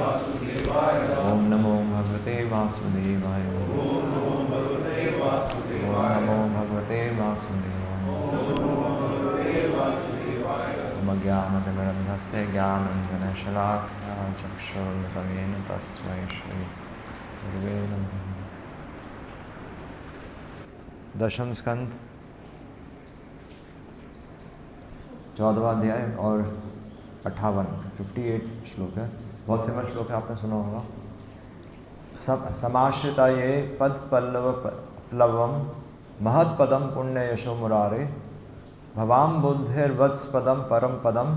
ओम नमो भगवते वासुदेवाय। ओम नमो भगवते वासुदेवाय। अज्ञानतिमिरन्धस्य ज्ञानञ्जनशलाकया चक्षुरुन्मिलितं तस्मै श्रीगुरुवे नमः। दशम स्कंद 14वां अध्याय और 58 श्लोक है। बहुत फेमस श्लोक है, आपने सुना होगा। समाश्रिता ये पद प्लवम महत्पदम पुण्य यशो मुरारे भवाम बुद्धिर्वत्स पदम परम पदम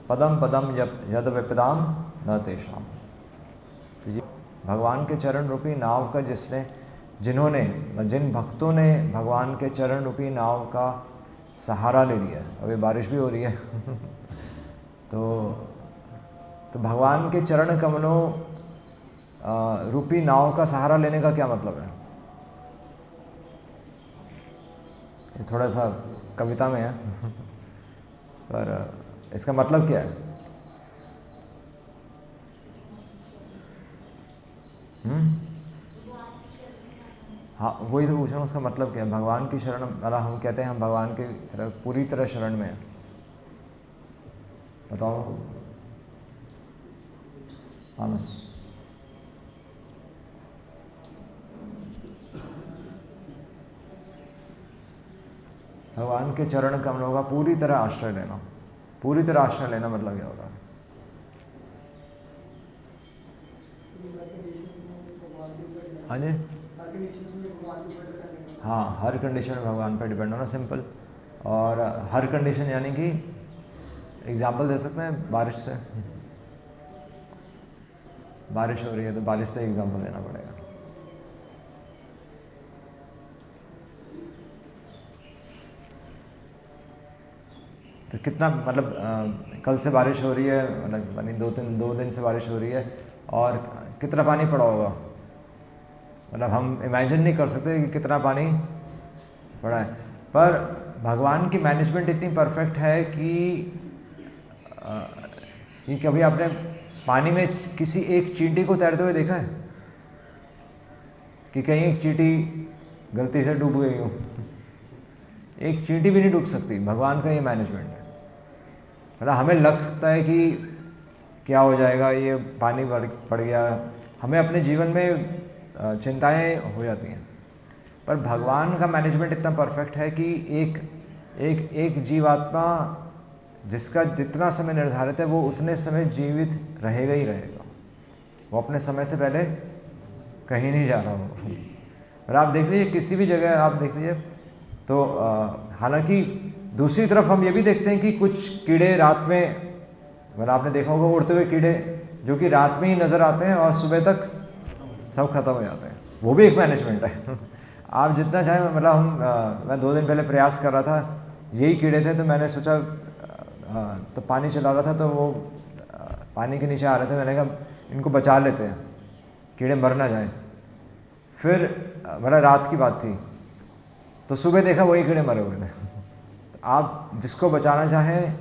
पदम पदम यद विपदाम न तेषाम। तो ये भगवान के चरण रूपी नाव का जिन भक्तों ने भगवान के चरण रूपी नाव का सहारा ले लिया। अभी बारिश भी हो रही है तो भगवान के चरण कमलों रूपी नाव का सहारा लेने का क्या मतलब है? ये थोड़ा सा कविता में है पर इसका मतलब क्या है? हाँ, वही तो पूछ रहा हूँ, उसका मतलब क्या है? भगवान की शरण, मतलब हम कहते हैं हम भगवान की तरह पूरी तरह शरण में हैं। बताओ मानस। भगवान के चरण कमलों का पूरी तरह आश्रय लेना, पूरी तरह आश्रय लेना मतलब क्या होता है? हाँ जी, हाँ, हर कंडीशन में भगवान पर डिपेंड होना, सिंपल। और हर कंडीशन यानी कि एग्जाम्पल दे सकते हैं बारिश से। बारिश हो रही है तो बारिश से एग्जाम्पल देना पड़ेगा। तो कितना मतलब कल से बारिश हो रही है, मतलब यानी दो दिन से बारिश हो रही है और कितना पानी पड़ा होगा, मतलब हम इमेजिन नहीं कर सकते कि कितना पानी पड़ा है। पर भगवान की मैनेजमेंट इतनी परफेक्ट है कि कभी आपने पानी में किसी एक चींटी को तैरते हुए देखा है कि कहीं एक चींटी गलती से डूब गई हो? एक चींटी भी नहीं डूब सकती। भगवान का ये मैनेजमेंट है। मतलब हमें लग सकता है कि क्या हो जाएगा, ये पानी पड़ गया, हमें अपने जीवन में चिंताएं हो जाती हैं। पर भगवान का मैनेजमेंट इतना परफेक्ट है कि एक जीवात्मा जिसका जितना समय निर्धारित है वो उतने समय जीवित रहेगा ही रहेगा। वो अपने समय से पहले कहीं नहीं जा रहा हो। और आप देख लीजिए, किसी भी जगह आप देख लीजिए तो हालांकि दूसरी तरफ हम ये भी देखते हैं कि कुछ कीड़े रात में, मतलब आपने देखा होगा उड़ते हुए कीड़े जो कि रात में ही नज़र आते हैं और सुबह तक सब खत्म हो जाते हैं। वो भी एक मैनेजमेंट है। आप जितना चाहें, मतलब मैं 2 दिन पहले प्रयास कर रहा था, यही कीड़े थे तो मैंने सोचा तो पानी चला रहा था तो वो पानी के नीचे आ रहे थे, मैंने कहा इनको बचा लेते हैं, कीड़े मर ना जाएं। फिर मतलब रात की बात थी तो सुबह देखा वही कीड़े मरे हुए हैं। आप जिसको बचाना चाहें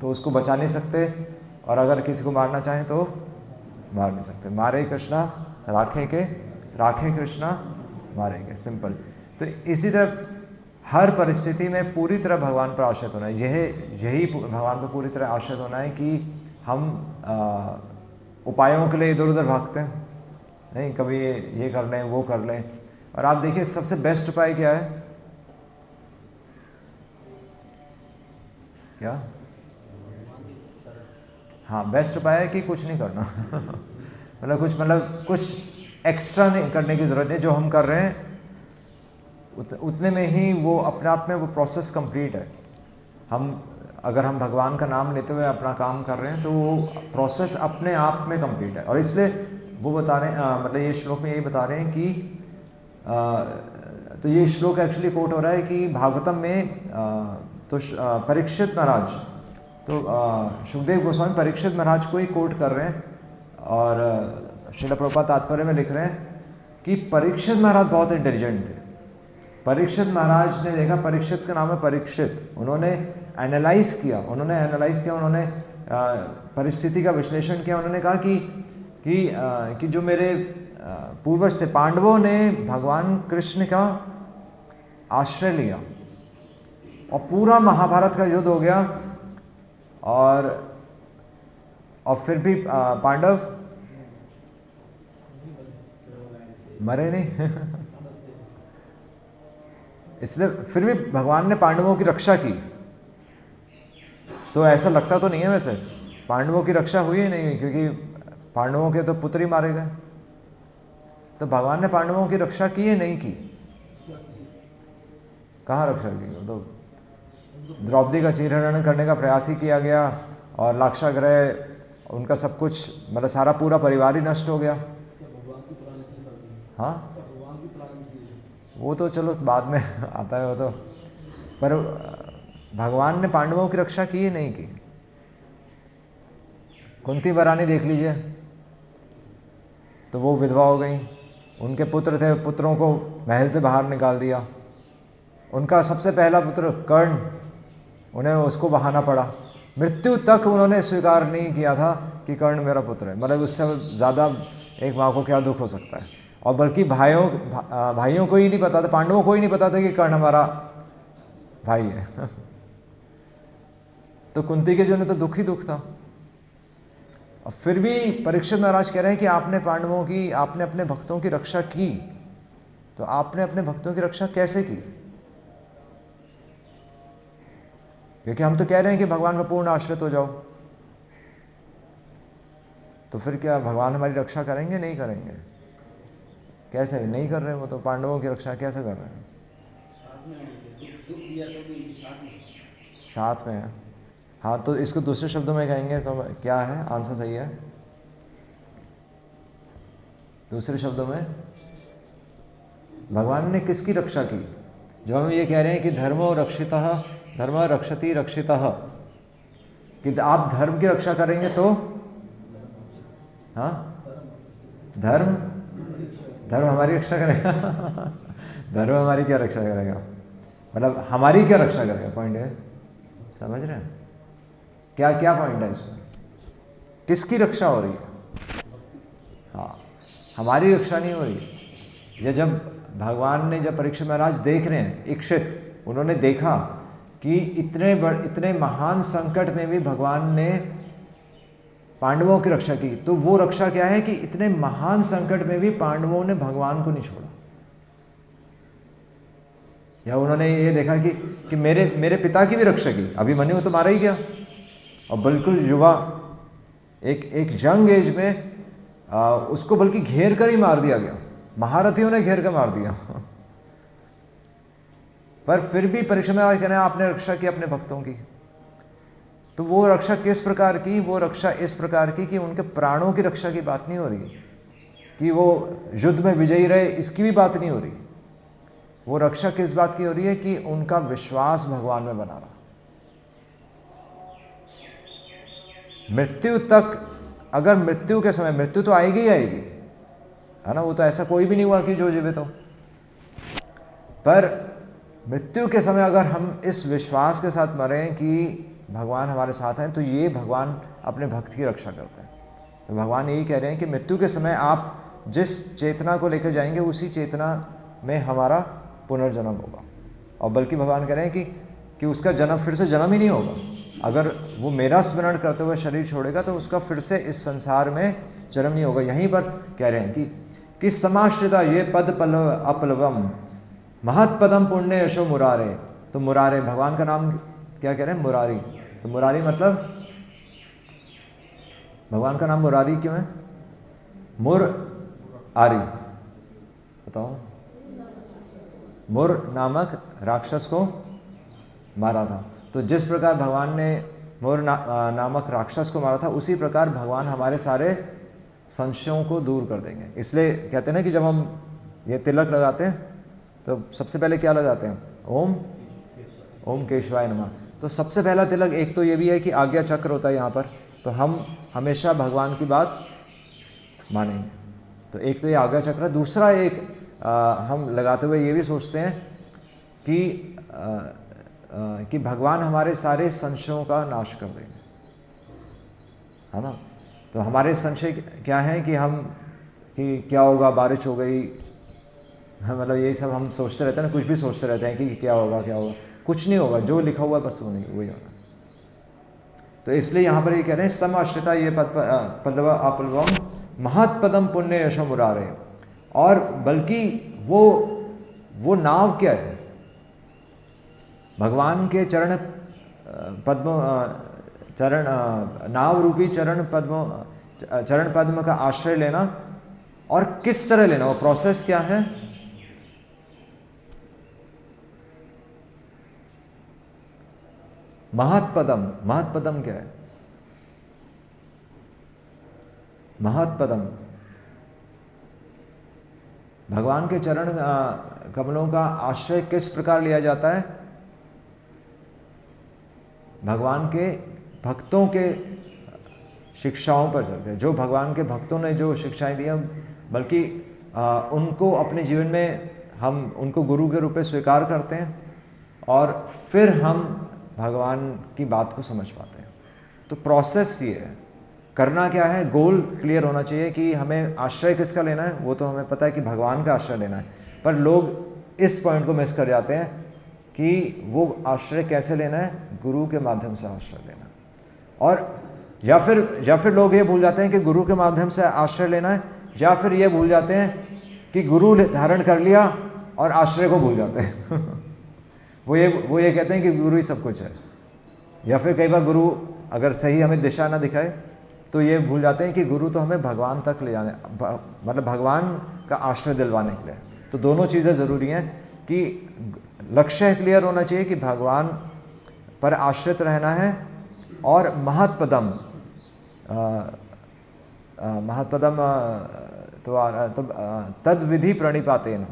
तो उसको बचा नहीं सकते, और अगर किसी को मारना चाहें तो मार नहीं सकते। मारे कृष्णा राखे कृष्णा मारेंगे, सिंपल। तो इसी तरह हर परिस्थिति में पूरी तरह भगवान पर आश्रित होना है। यही भगवान पर पूरी तरह आश्रित होना है कि हम उपायों के लिए इधर उधर भागते हैं नहीं, कभी ये कर लें वो कर लें। और आप देखिए सबसे बेस्ट उपाय क्या है? क्या? हाँ, बेस्ट उपाय है कि कुछ नहीं करना। मतलब कुछ एक्स्ट्रा नहीं करने की ज़रूरत नहीं। जो हम कर रहे हैं उतने में ही वो अपने आप में वो प्रोसेस कंप्लीट है। अगर हम भगवान का नाम लेते हुए अपना काम कर रहे हैं तो वो प्रोसेस अपने आप में कंप्लीट है। और इसलिए वो बता रहे हैं, मतलब ये श्लोक में यही बता रहे हैं कि तो ये श्लोक एक्चुअली कोट हो रहा है कि भागवतम में तो परीक्षित महाराज, तो सुखदेव गोस्वामी परीक्षित महाराज को ही कोट कर रहे हैं। और श्रील प्रभुपाद तात्पर्य में लिख रहे हैं कि परीक्षित महाराज बहुत इंटेलिजेंट थे। परीक्षित महाराज ने देखा, परीक्षित का नाम है परीक्षित, उन्होंने एनालाइज किया, उन्होंने परिस्थिति का विश्लेषण किया। उन्होंने कहा कि कि जो मेरे पूर्वज थे पांडवों ने भगवान कृष्ण का आश्रय लिया और पूरा महाभारत का युद्ध हो गया, और फिर भी पांडव मरे नहीं इसलिए फिर भी भगवान ने पांडवों की रक्षा की। तो ऐसा लगता तो नहीं है वैसे पांडवों की रक्षा हुई ही नहीं हुई, क्योंकि पांडवों के तो पुत्र ही मारे गए। तो भगवान ने पांडवों की रक्षा की है नहीं की? कहाँ रक्षा की? तो द्रौपदी का चीरहरण करने का प्रयास ही किया गया, और लाक्षागृह उनका सब कुछ मतलब सारा पूरा परिवार ही नष्ट हो गया। हाँ वो तो चलो बाद में आता है वो तो, पर भगवान ने पांडवों की रक्षा की ही नहीं की। कुंती महारानी देख लीजिए, तो वो विधवा हो गई, उनके पुत्र थे, पुत्रों को महल से बाहर निकाल दिया। उनका सबसे पहला पुत्र कर्ण, उन्हें उसको बहाना पड़ा, मृत्यु तक उन्होंने स्वीकार नहीं किया था कि कर्ण मेरा पुत्र है। मतलब उससे ज़्यादा एक माँ को क्या दुख हो सकता है। और बल्कि भाइयों को ही नहीं पता था, पांडवों को ही नहीं पता था कि कर्ण हमारा भाई है तो कुंती के जो तो दुख ही दुख था। और फिर भी परीक्षित महाराज कह रहे हैं कि आपने पांडवों की, आपने अपने भक्तों की रक्षा की। तो आपने अपने भक्तों की रक्षा कैसे की? क्योंकि हम तो कह रहे हैं कि भगवान में पूर्ण आश्रित हो जाओ, तो फिर क्या भगवान हमारी रक्षा करेंगे? नहीं करेंगे। कैसे नहीं कर रहे? वो तो पांडवों की रक्षा कैसे कर रहे हैं? साथ में है। हाँ तो इसको दूसरे शब्दों में कहेंगे तो क्या है? आंसर सही है। दूसरे शब्दों में भगवान ने किसकी रक्षा की? जो हम ये कह रहे हैं कि धर्मो रक्षितः, धर्म रक्षति रक्षितः, कि आप धर्म की रक्षा करेंगे तो हाँ धर्म हमारी रक्षा करेगा धर्म हमारी क्या रक्षा करेगा? मतलब हमारी क्या रक्षा करेगा? पॉइंट है, समझ रहे हैं? क्या क्या पॉइंट है इसमें? किसकी रक्षा हो रही है? हाँ हमारी रक्षा नहीं हो रही। ये जब भगवान ने, जब परीक्षित महाराज देख रहे हैं, इक्षित, उन्होंने देखा कि इतने महान संकट में भी भगवान ने पांडवों की रक्षा की। तो वो रक्षा क्या है कि इतने महान संकट में भी पांडवों ने भगवान को नहीं छोड़ा। या उन्होंने ये देखा कि मेरे पिता की भी रक्षा की। अभिमन्यु तो मारा ही गया, और बिल्कुल युवा, एक यंग एज में उसको बल्कि घेर कर ही मार दिया गया, महारथियों ने घेर कर मार दिया पर फिर भी परीक्षित महाराज कह रहे हैं आपने रक्षा की अपने भक्तों की। तो वो रक्षा किस प्रकार की? वो रक्षा इस प्रकार की कि उनके प्राणों की रक्षा की बात नहीं हो रही, कि वो युद्ध में विजयी रहे, इसकी भी बात नहीं हो रही। वो रक्षा किस बात की हो रही है? कि उनका विश्वास भगवान में बना रहा। मृत्यु तक, अगर मृत्यु के समय, मृत्यु तो आएगी ही आएगी, है ना, वो तो ऐसा कोई भी नहीं हुआ कि जो जीवित हो, पर मृत्यु के समय अगर हम इस विश्वास के साथ मरें कि भगवान हमारे साथ हैं, तो ये भगवान अपने भक्त की रक्षा करते हैं। तो भगवान यही कह रहे हैं कि मृत्यु के समय आप जिस चेतना को लेकर जाएंगे, उसी चेतना में हमारा पुनर्जन्म होगा। और बल्कि भगवान कह रहे हैं कि उसका जन्म, फिर से जन्म ही नहीं होगा। अगर वो मेरा स्मरण करते हुए शरीर छोड़ेगा तो उसका फिर से इस संसार में जन्म नहीं होगा। यहीं पर कह रहे हैं कि समाश्रिता ये पद पल्लव अपलवम महत्पदम पुण्य यशो मुरारे। तो मुरारे, भगवान का नाम क्या कह रहे हैं? मुरारी। तो मुरारी मतलब, भगवान का नाम मुरारी क्यों है? मुर आरी, बताओ। मुर नामक राक्षस को मारा था। तो जिस प्रकार भगवान ने मुर नामक राक्षस को मारा था, उसी प्रकार भगवान हमारे सारे संशयों को दूर कर देंगे। इसलिए कहते हैं ना कि जब हम ये तिलक लगाते हैं तो सबसे पहले क्या लगाते हैं? ओम केशवाय नमः। तो सबसे पहला तिलक एक तो ये भी है कि आज्ञा चक्र होता है यहाँ पर, तो हम हमेशा भगवान की बात मानेंगे। तो एक तो ये आज्ञा चक्र। दूसरा एक हम लगाते हुए ये भी सोचते हैं कि भगवान हमारे सारे संशयों का नाश कर देंगे, है ना। तो हमारे संशय क्या है कि क्या होगा, बारिश हो गई, मतलब यही सब हम सोचते रहते हैं ना, कुछ भी सोचते रहते हैं कि क्या होगा क्या होगा, कुछ नहीं होगा, जो लिखा हुआ है बस वो नहीं, वही होगा। तो इसलिए यहाँ पर ये कह रहे हैं समाश्रिता ये पल्लव अपल्लवम महत्पदम पुण्य यशो मुरारे, और बल्कि वो नाव क्या है, भगवान के चरण नाव रूपी चरण पद्म का आश्रय लेना। और किस तरह लेना, वो प्रोसेस क्या है, महत्पदम क्या है, महत्पदम भगवान के चरण कमलों का आश्रय किस प्रकार लिया जाता है, भगवान के भक्तों के शिक्षाओं पर चलते हैं, जो भगवान के भक्तों ने जो शिक्षाएं दी हैं, बल्कि उनको अपने जीवन में हम उनको गुरु के रूप में स्वीकार करते हैं और फिर हम भगवान की बात को समझ पाते हैं। तो प्रोसेस ये है, करना क्या है, गोल क्लियर होना चाहिए कि हमें आश्रय किसका लेना है, वो तो हमें पता है कि भगवान का आश्रय लेना है, पर लोग इस पॉइंट को मिस कर जाते हैं कि वो आश्रय कैसे लेना है, गुरु के माध्यम से आश्रय लेना। और या फिर लोग ये भूल जाते हैं कि गुरु के माध्यम से आश्रय लेना है, या फिर ये भूल जाते हैं कि गुरु धारण कर लिया और आश्रय को भूल जाते हैं वो ये कहते हैं कि गुरु ही सब कुछ है। या फिर कई बार गुरु अगर सही हमें दिशा ना दिखाए तो ये भूल जाते हैं कि गुरु तो हमें भगवान तक ले जाने, मतलब भगवान का आश्रय दिलवाने के लिए। तो दोनों चीज़ें ज़रूरी हैं कि लक्ष्य क्लियर होना चाहिए कि भगवान पर आश्रित रहना है, और महत्पदम तो तद विधि प्रणिपातेन,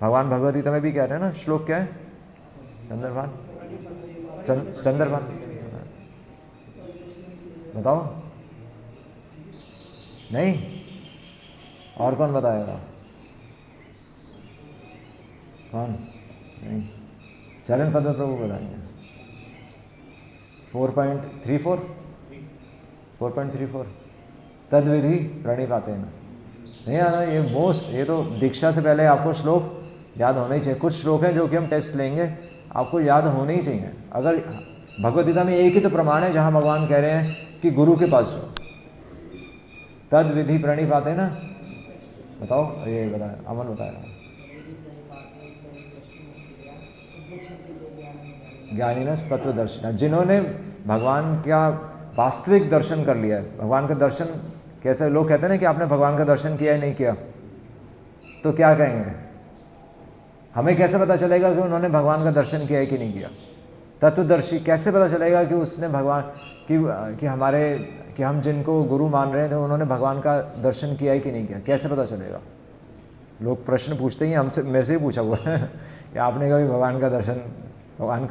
भगवान भगवद गीता में भी कह रहे हैं ना, श्लोक क्या है, चंद्रभान बताओ, नहीं और कौन बताएगा, कौन नहीं, चरण पद्म प्रभु बताएंगे। 4.34 तद विधि प्रणिपातेन, नहीं आना, ये तो दीक्षा से पहले आपको श्लोक याद होना ही चाहिए। कुछ श्लोक हैं जो कि हम टेस्ट लेंगे, आपको याद होने ही चाहिए। अगर भगवद गीता में एक ही तो प्रमाण है जहाँ भगवान कह रहे हैं कि गुरु के पास जाओ, तद विधि प्रणिपातेन, बताओ, ये बताया, अमन बताया, ज्ञानिनस तत्वदर्शिना, जिन्होंने भगवान का वास्तविक दर्शन कर लिया है। भगवान का दर्शन कैसे, लोग कहते हैं ना कि आपने भगवान का दर्शन किया है नहीं किया, तो क्या कहेंगे, हमें कैसे पता चलेगा कि उन्होंने भगवान का दर्शन किया है कि नहीं किया? तत्वदर्शी कैसे पता चलेगा कि उसने भगवान कि हम जिनको गुरु मान रहे थे उन्होंने भगवान का दर्शन किया है कि नहीं किया, कैसे पता चलेगा? लोग प्रश्न पूछते ही, हमसे, मेरे से ही पूछा हुआ है कि आपने कभी भगवान का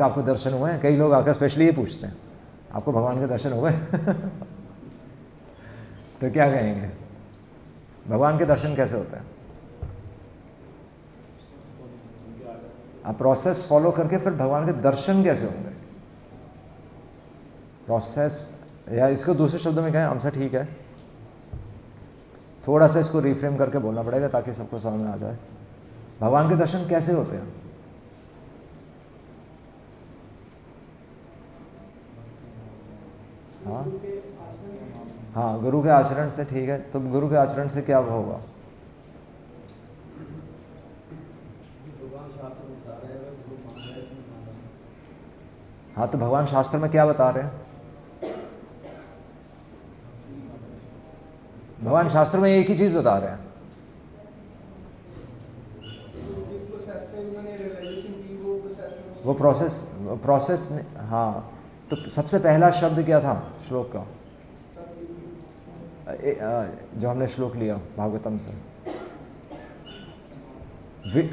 आपको दर्शन हुआ है? कई लोग आकर स्पेशली ये पूछते हैं, आपको भगवान के दर्शन हुए तो क्या कहेंगे, भगवान के दर्शन कैसे होते हैं? आप प्रोसेस फॉलो करके फिर भगवान के दर्शन कैसे होंगे? प्रोसेस, या इसको दूसरे शब्दों में कहें, आंसर ठीक है, थोड़ा सा इसको रिफ्रेम करके बोलना पड़ेगा ताकि सबको समझ में आ जाए। भगवान के दर्शन कैसे होते हैं? हाँ, गुरु के आचरण से, ठीक है। तो गुरु के आचरण से क्या होगा? हाँ, तो भगवान शास्त्र में क्या बता रहे हैं? भगवान शास्त्र में एक ही चीज बता रहे हैं, वो प्रोसेस। हाँ, तो सबसे पहला शब्द क्या था श्लोक का, जो हमने श्लोक लिया भागवतम से?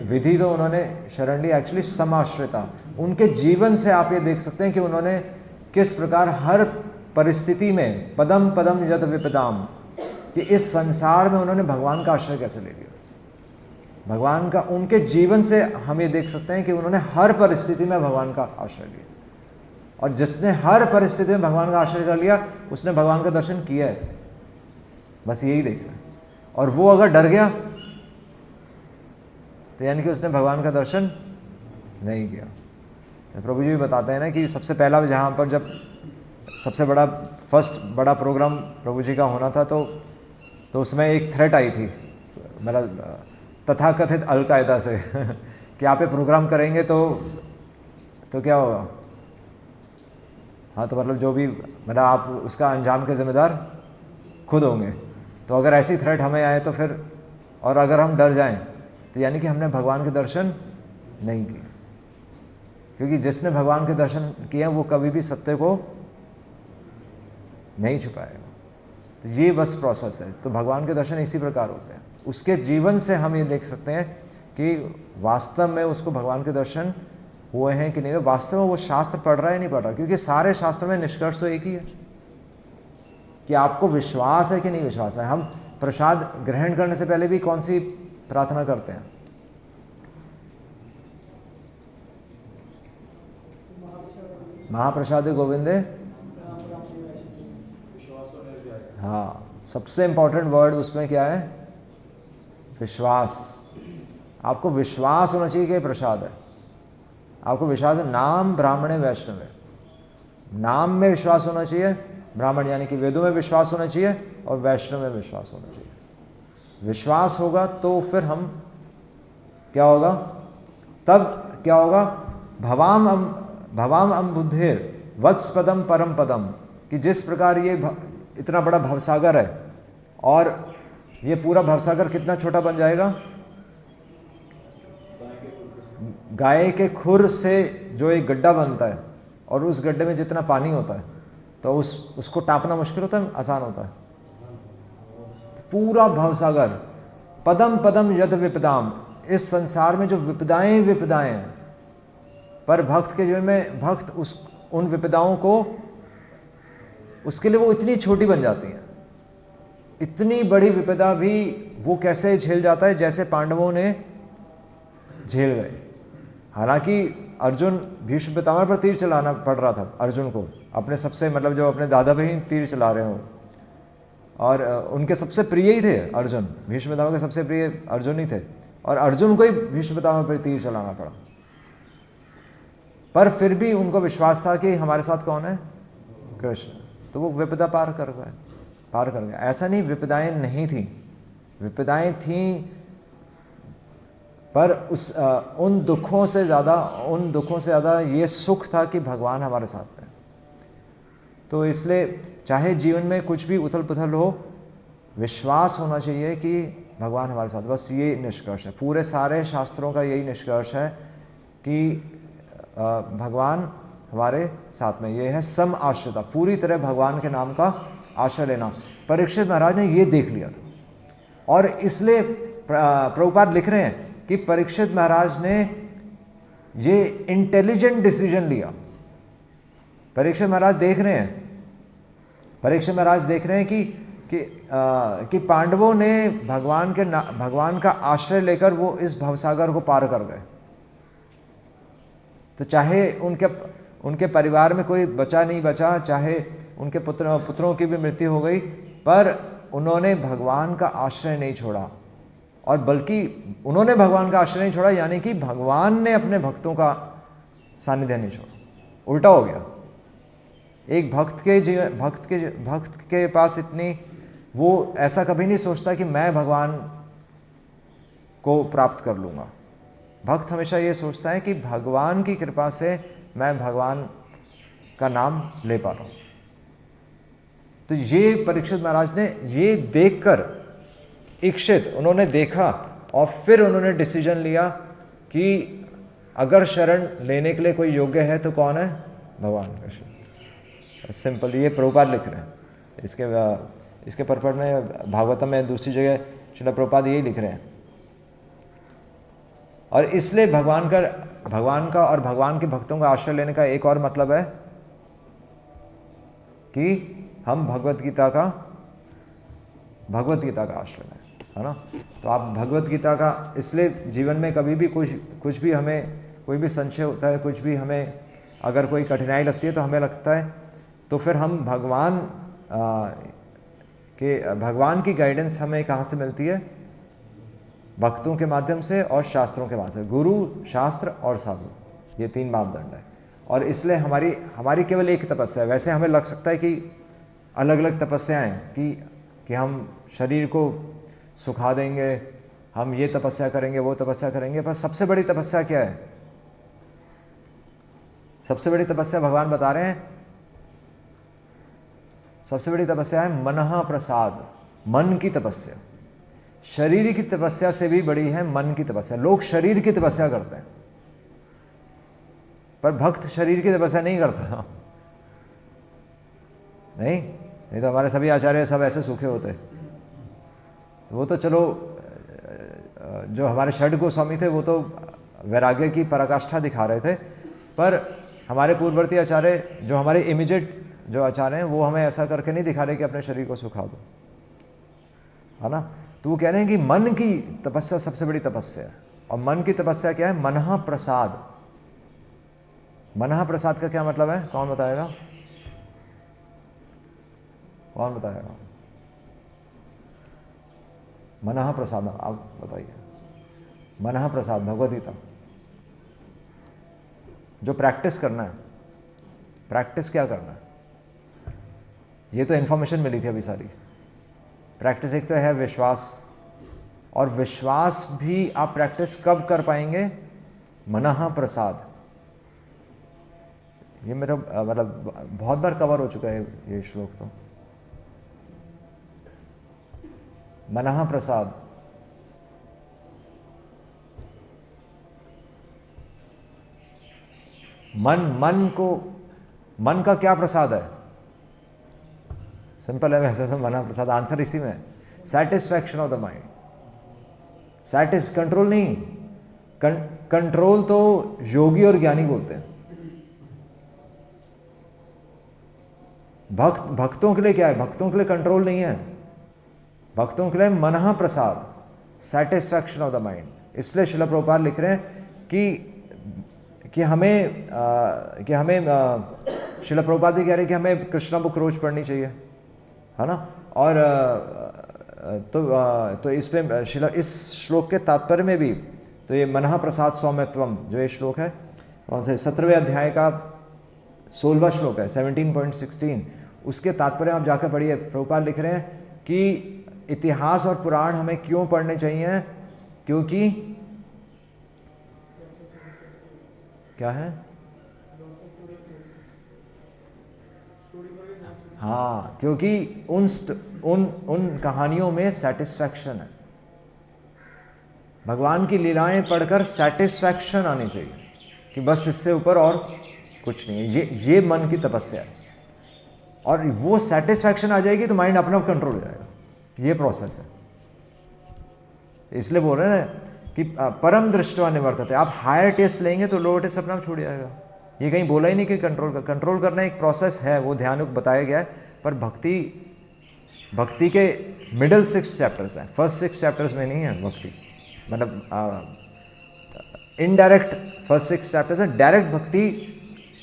विधि तो उन्होंने शरण ली, एक्चुअली समाश्रिता। उनके जीवन से आप ये देख सकते हैं कि उन्होंने किस प्रकार हर परिस्थिति में पदम पदम यद विपदाम, कि इस संसार में उन्होंने भगवान का आश्रय कैसे ले लिया। भगवान का, उनके जीवन से हम ये देख सकते हैं कि उन्होंने हर परिस्थिति में भगवान का आश्रय लिया, और जिसने हर परिस्थिति में भगवान का आश्रय कर लिया उसने भगवान का दर्शन किया है। बस यही देख रहा है। और वो अगर डर गया तो यानी कि उसने भगवान का दर्शन नहीं किया। तो प्रभु जी भी बताते हैं ना कि सबसे पहला जहाँ पर जब सबसे बड़ा फर्स्ट बड़ा प्रोग्राम प्रभु जी का होना था तो उसमें एक थ्रेट आई थी, मतलब तथाकथित अलकायदा से कि आप ये प्रोग्राम करेंगे तो क्या होगा। हाँ, तो मतलब जो भी मतलब आप उसका अंजाम के जिम्मेदार खुद होंगे। तो अगर ऐसी थ्रेट हमें आए तो फिर, और अगर हम डर जाएं तो यानी कि हमने भगवान के दर्शन नहीं किए, क्योंकि जिसने भगवान के दर्शन किए वो कभी भी सत्य को नहीं छुपाएगा। तो ये बस प्रोसेस है। तो भगवान के दर्शन इसी प्रकार होते हैं। उसके जीवन से हम ये देख सकते हैं कि वास्तव में उसको भगवान के दर्शन हुए हैं कि नहीं, वास्तव में वो शास्त्र पढ़ रहा है नहीं पढ़ रहा, क्योंकि सारे शास्त्रों में निष्कर्ष तो एक ही है कि आपको विश्वास है कि नहीं विश्वास है। हम प्रसाद ग्रहण करने से पहले भी कौन सी प्रार्थना करते हैं? महाप्रसाद गोविंदे। हाँ, सबसे इंपॉर्टेंट वर्ड उसमें क्या है? विश्वास। आपको विश्वास होना चाहिए कि प्रसाद है। आपको विश्वास है। नाम ब्राह्मणे वैष्णव, नाम में विश्वास होना चाहिए। ब्राह्मण यानी कि वेदों में विश्वास होना चाहिए और वैष्णव में विश्वास होना चाहिए। विश्वास होगा तो फिर हम क्या होगा? तब क्या होगा? भवाम बुद्धिर वत्स पदम परम पदम, कि जिस प्रकार ये इतना बड़ा भवसागर है और ये पूरा भवसागर कितना छोटा बन जाएगा? गाय के खुर से जो एक गड्ढा बनता है और उस गड्ढे में जितना पानी होता है तो उसको टापना मुश्किल होता है, आसान होता है? पूरा भवसागर, पदम पदम यद विपदाम, इस संसार में जो विपदाएं हैं, पर भक्त के जीवन में भक्त उन विपदाओं को, उसके लिए वो इतनी छोटी बन जाती हैं। इतनी बड़ी विपदा भी वो कैसे झेल जाता है जैसे पांडवों ने झेल गए। हालांकि अर्जुन भीष्म पितामह पर तीर चलाना पड़ रहा था अर्जुन को, अपने सबसे मतलब जो अपने दादा पे ही तीर चला रहे हो, और उनके सबसे प्रिय ही थे अर्जुन, भीष्म पितामह के सबसे प्रिय अर्जुन ही थे, और अर्जुन को ही भीष्म पितामह पर तीर चलाना पड़ा। पर फिर भी उनको विश्वास था कि हमारे साथ कौन है? कृष्ण। तो वो विपदा पार कर गया। ऐसा नहीं विपदाएं नहीं थी, विपदाएं थीं, पर उन दुखों से ज़्यादा ये सुख था कि भगवान हमारे साथ हैं। तो इसलिए चाहे जीवन में कुछ भी उथल पुथल हो, विश्वास होना चाहिए कि भगवान हमारे साथ। बस ये निष्कर्ष है, पूरे सारे शास्त्रों का यही निष्कर्ष है कि भगवान हमारे साथ में। ये है सम आश्रिता, पूरी तरह भगवान के नाम का आश्रय लेना। परीक्षित महाराज ने ये देख लिया था और इसलिए प्रभुपाद लिख रहे हैं कि परीक्षित महाराज ने ये इंटेलिजेंट डिसीजन लिया। परीक्षित महाराज देख रहे हैं कि पांडवों ने भगवान का आश्रय लेकर वो इस भवसागर को पार कर गए। तो चाहे उनके परिवार में कोई बचा नहीं बचा, चाहे उनके पुत्रों की भी मृत्यु हो गई, पर उन्होंने भगवान का आश्रय नहीं छोड़ा। और बल्कि उन्होंने भगवान का आश्रय नहीं छोड़ा, यानी कि भगवान ने अपने भक्तों का सानिध्य नहीं छोड़ा। उल्टा हो गया। एक भक्त के पास इतनी, वो ऐसा कभी नहीं सोचता कि मैं भगवान को प्राप्त कर लूँगा। भक्त हमेशा ये सोचता है कि भगवान की कृपा से मैं भगवान का नाम ले पा रहा हूँ। तो ये परीक्षित महाराज ने ये देखकर उन्होंने देखा और फिर उन्होंने डिसीजन लिया कि अगर शरण लेने के लिए कोई योग्य है तो कौन है? भगवान कृष्ण। सिंपल, ये प्रभुपाद लिख रहे हैं। इसके परपट में भागवतम में दूसरी जगह श्रील प्रभुपाद यही लिख रहे हैं। और इसलिए भगवान का और भगवान के भक्तों का आश्रय लेने का एक और मतलब है कि हम भगवत गीता का आश्रय लें, है ना। तो आप भगवत गीता का, इसलिए जीवन में कभी भी कुछ भी हमें कोई भी संशय होता है, कुछ भी हमें अगर कोई कठिनाई लगती है तो हमें लगता है, तो फिर हम भगवान कि भगवान की गाइडेंस हमें कहाँ से मिलती है? भक्तों के माध्यम से और शास्त्रों के माध्यम से। गुरु, शास्त्र और साधु, ये 3 मापदंड है। और इसलिए हमारी केवल एक तपस्या है। वैसे हमें लग सकता है कि अलग अलग तपस्याएं कि हम शरीर को सुखा देंगे, हम ये तपस्या करेंगे, वो तपस्या करेंगे, पर सबसे बड़ी तपस्या क्या है? सबसे बड़ी तपस्या भगवान बता रहे हैं, सबसे बड़ी तपस्या है मनः प्रसाद, मन की तपस्या। शरीर की तपस्या से भी बड़ी है मन की तपस्या। लोग शरीर की तपस्या करते हैं, पर भक्त शरीर की तपस्या नहीं करता। नहीं तो हमारे सभी आचार्य सब ऐसे सूखे होते। वो तो चलो, जो हमारे षड गोस्वामी थे वो तो वैराग्य की पराकाष्ठा दिखा रहे थे, पर हमारे पूर्ववर्ती आचार्य, जो हमारे इमीडिएट जो आचार्य हैं, वो हमें ऐसा करके नहीं दिखा रहे कि अपने शरीर को सुखा दो, है ना। तो वो कह रहे हैं कि मन की तपस्या सबसे बड़ी तपस्या है। और मन की तपस्या क्या है? मनः प्रसाद। मनः प्रसाद का क्या मतलब है? कौन बताएगा? कौन बताएगा? मनः प्रसाद, आप बताइए। मनः प्रसाद भगवद गीता। जो प्रैक्टिस करना है। प्रैक्टिस क्या करना है? ये तो इन्फॉर्मेशन मिली थी अभी सारी। प्रैक्टिस एक तो है विश्वास, और विश्वास भी आप प्रैक्टिस कब कर पाएंगे? मनः प्रसाद। ये मेरा मतलब बहुत बार कवर हो चुका है ये श्लोक। तो मनः प्रसाद, मन का क्या प्रसाद है? सिंपल है वैसे तो मनः प्रसाद, आंसर इसी में है, satisfaction of the mind. Control नहीं, कंट्रोल तो योगी और ज्ञानी बोलते हैं। भक्तों के लिए क्या है? भक्तों के लिए कंट्रोल नहीं है, भक्तों के लिए मनः प्रसाद, सैटिस्फैक्शन ऑफ द माइंड। इसलिए श्रील प्रभुपाद लिख रहे हैं कि हमें श्रील प्रभुपाद भी कह रहे हैं कि हमें कृष्णा बुक रोज पढ़नी चाहिए, है ना। और तो इस पे इस श्लोक के तात्पर्य में भी तो ये मनः प्रसाद सौम्यत्वम जो ये श्लोक है, कौन से 17वें अध्याय का 16वां श्लोक है, 17.16, उसके तात्पर्य आप जाकर पढ़िए। प्रभुपाद लिख रहे हैं कि इतिहास और पुराण हमें क्यों पढ़ने चाहिए? क्योंकि क्या है? हाँ, क्योंकि उन कहानियों में सेटिस्फैक्शन है। भगवान की लीलाएं पढ़कर सेटिस्फैक्शन आनी चाहिए कि बस इससे ऊपर और कुछ नहीं है। ये मन की तपस्या है, और वो सेटिस्फैक्शन आ जाएगी तो माइंड अपना कंट्रोल हो जाएगा। ये प्रोसेस है। इसलिए बोल रहे हैं कि परम दृष्टवा निवर्तते। आप हायर टेस्ट लेंगे तो लोअर टेस्ट अपना आप छूट जाएगा। ये कहीं बोला ही नहीं कि कंट्रोल करना एक प्रोसेस है, वो ध्यान बताया गया है। पर भक्ति के मिडिल 6 चैप्टर्स हैं, फर्स्ट 6 चैप्टर्स में नहीं है भक्ति। मतलब इनडायरेक्ट फर्स्ट 6 चैप्टर्स है, डायरेक्ट भक्ति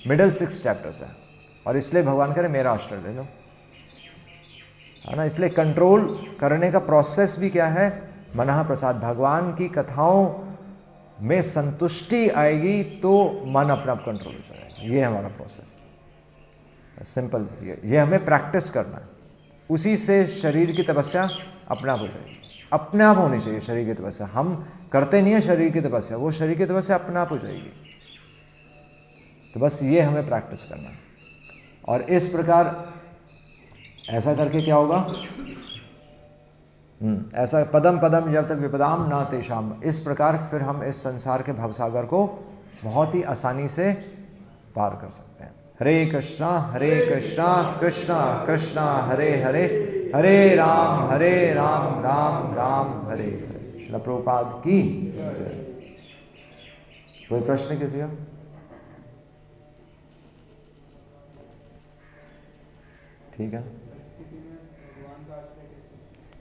मिडिल 6 चैप्टर्स है। और इसलिए भगवान करे मेरा आश्रय ले लो, है ना। इसलिए कंट्रोल करने का प्रोसेस भी क्या है? मनः प्रसाद। भगवान की कथाओं में संतुष्टि आएगी तो मन अपना कंट्रोल हो जाएगा। ये हमारा प्रोसेस है, सिंपल। ये हमें प्रैक्टिस करना है, उसी से शरीर की तपस्या अपने आप हो जाएगी। अपने आप होनी चाहिए शरीर की तपस्या। हम करते नहीं है शरीर की तपस्या, वो शरीर की तपस्या अपने आप हो जाएगी। तो बस ये हमें प्रैक्टिस करना है। और इस प्रकार ऐसा करके क्या होगा? ऐसा पदम पदम जब तक विपदाम न तेषाम, इस प्रकार फिर हम इस संसार के भवसागर को बहुत ही आसानी से पार कर सकते हैं। हरे कृष्णा कृष्णा कृष्णा हरे हरे, हरे राम राम राम हरे हरे। श्रील प्रभुपाद की जय। कोई प्रश्न किसी का? ठीक है।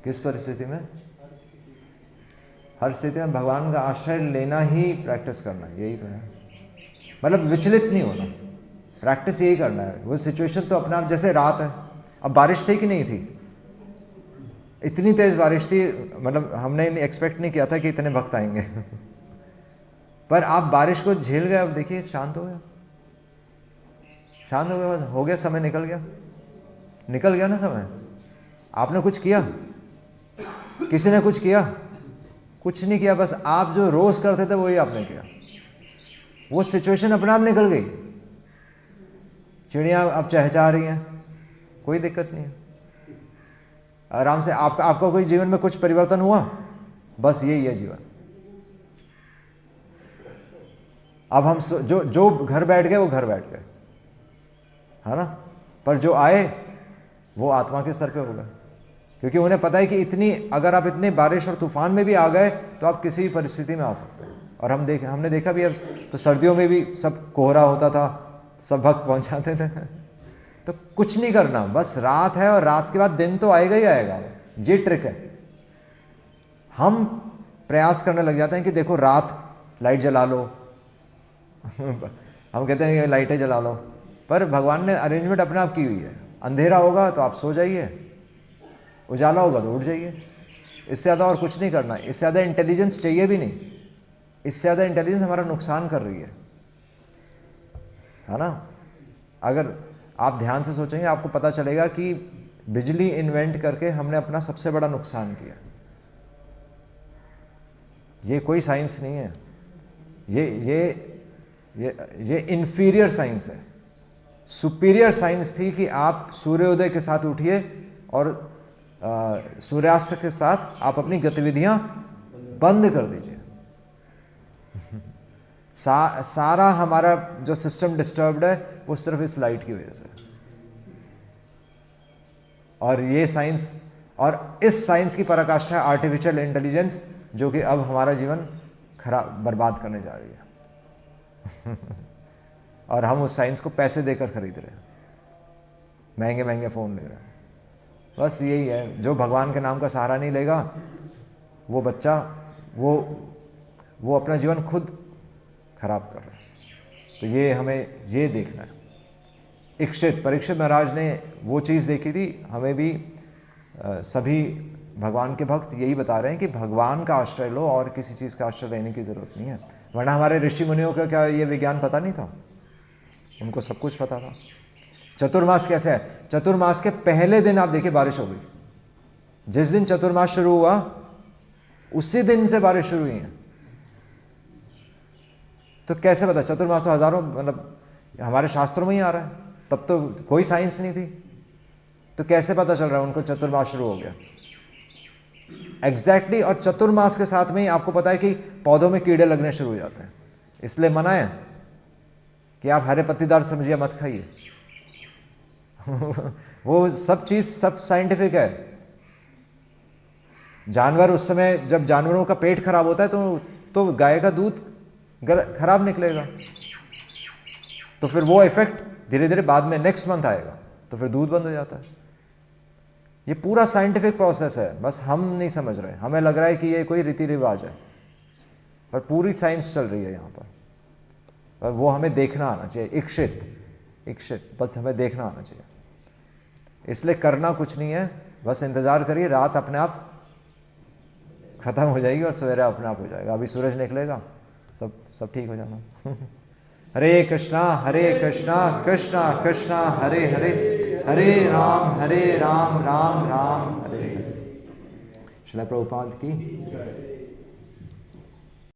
किस परिस्थिति में? हर स्थिति में भगवान का आश्रय लेना ही प्रैक्टिस करना है, यही तो है। मतलब विचलित नहीं होना, प्रैक्टिस यही करना है। वो सिचुएशन तो अपने आप, जैसे रात है, अब बारिश थी कि नहीं थी? इतनी तेज़ बारिश थी, मतलब हमने एक्सपेक्ट नहीं किया था कि इतने भक्त आएंगे पर आप बारिश को झेल गए, अब देखिए शांत हो गया, शांत हो गया, हो गया, समय निकल गया, निकल गया ना समय। आपने कुछ किया? किसी ने कुछ किया? कुछ नहीं किया, बस आप जो रोज करते थे वही आपने किया। वो सिचुएशन अपने आप निकल गई, चिड़िया अब चहचहा रही हैं, कोई दिक्कत नहीं है, आराम से। आपका कोई जीवन में कुछ परिवर्तन हुआ? बस यही है जीवन। अब हम जो घर बैठ गए वो घर बैठ गए, है ना, पर जो आए वो आत्मा के स्तर पे होगा, क्योंकि उन्हें पता है कि इतनी, अगर आप इतने बारिश और तूफान में भी आ गए तो आप किसी भी परिस्थिति में आ सकते हैं। और हमने देखा भी, अब तो सर्दियों में भी सब कोहरा होता था, सब भक्त पहुंचाते थे तो कुछ नहीं करना, बस रात है और रात के बाद दिन तो आएगा ही आएगा। ये ट्रिक है। हम प्रयास करने लग जाते हैं कि देखो रात लाइट जला लो हम कहते हैं कि लाइटें जला लो, पर भगवान ने अरेंजमेंट अपने आप की हुई है। अंधेरा होगा तो आप सो जाइए, उजाला होगा तो उठ जाइए, इससे ज़्यादा और कुछ नहीं करना। इससे ज़्यादा इंटेलिजेंस चाहिए भी नहीं, इससे ज़्यादा इंटेलिजेंस हमारा नुकसान कर रही है ना। अगर आप ध्यान से सोचेंगे आपको पता चलेगा कि बिजली इन्वेंट करके हमने अपना सबसे बड़ा नुकसान किया। ये कोई साइंस नहीं है, ये इंफीरियर साइंस है। सुपीरियर साइंस थी कि आप सूर्योदय के साथ उठिए और सूर्यास्त के साथ आप अपनी गतिविधियां बंद कर दीजिए। सारा हमारा जो सिस्टम डिस्टर्ब्ड है वो सिर्फ इस लाइट की वजह से। और ये साइंस, और इस साइंस की पराकाष्ठा है आर्टिफिशियल इंटेलिजेंस, जो कि अब हमारा जीवन बर्बाद करने जा रही है और हम उस साइंस को पैसे देकर खरीद रहे हैं, महंगे महंगे फ़ोन ले रहे हैं। बस यही है, जो भगवान के नाम का सहारा नहीं लेगा वो बच्चा वो अपना जीवन खुद खराब कर रहा है। तो ये हमें ये देखना है। परीक्षित महाराज ने वो चीज़ देखी थी। हमें भी सभी भगवान के भक्त यही बता रहे हैं कि भगवान का आश्रय लो और किसी चीज़ का आश्रय लेने की ज़रूरत नहीं है। वरना हमारे ऋषि मुनियों का क्या ये विज्ञान पता नहीं था? उनको सब कुछ पता था। चतुर्मास कैसे है? चतुर्मास के पहले दिन आप देखिए बारिश हो गई। जिस दिन चतुर्मास शुरू हुआ उसी दिन से बारिश शुरू हुई है। तो कैसे पता? चतुर्मास तो हजारों, मतलब हमारे शास्त्रों में ही आ रहा है, तब तो कोई साइंस नहीं थी। तो कैसे पता चल रहा है उनको चतुर्मास शुरू हो गया? एग्जैक्टली। और चतुर्मास के साथ में ही आपको पता है कि पौधों में कीड़े लगने शुरू हो जाते हैं, इसलिए मना है कि आप हरे पत्तीदार सब्जियां मत खाइए वो सब चीज़ सब साइंटिफिक है। जानवर उस समय जब जानवरों का पेट खराब होता है तो गाय का दूध खराब निकलेगा, तो फिर वो इफेक्ट धीरे धीरे बाद में नेक्स्ट मंथ आएगा, तो फिर दूध बंद हो जाता है। ये पूरा साइंटिफिक प्रोसेस है, बस हम नहीं समझ रहे। हमें लग रहा है कि ये कोई रीति रिवाज है, पर पूरी साइंस चल रही है यहाँ पर वो हमें देखना आना चाहिए। इक्षित बस हमें देखना आना चाहिए। इसलिए करना कुछ नहीं है, बस इंतज़ार करिए, रात अपने आप ख़त्म हो जाएगी और सवेरा अपने आप हो जाएगा। अभी सूरज निकलेगा, सब ठीक हो जाना हरे कृष्णा कृष्णा कृष्णा हरे हरे, हरे राम राम राम हरे हरे। श्रील प्रभुपाद की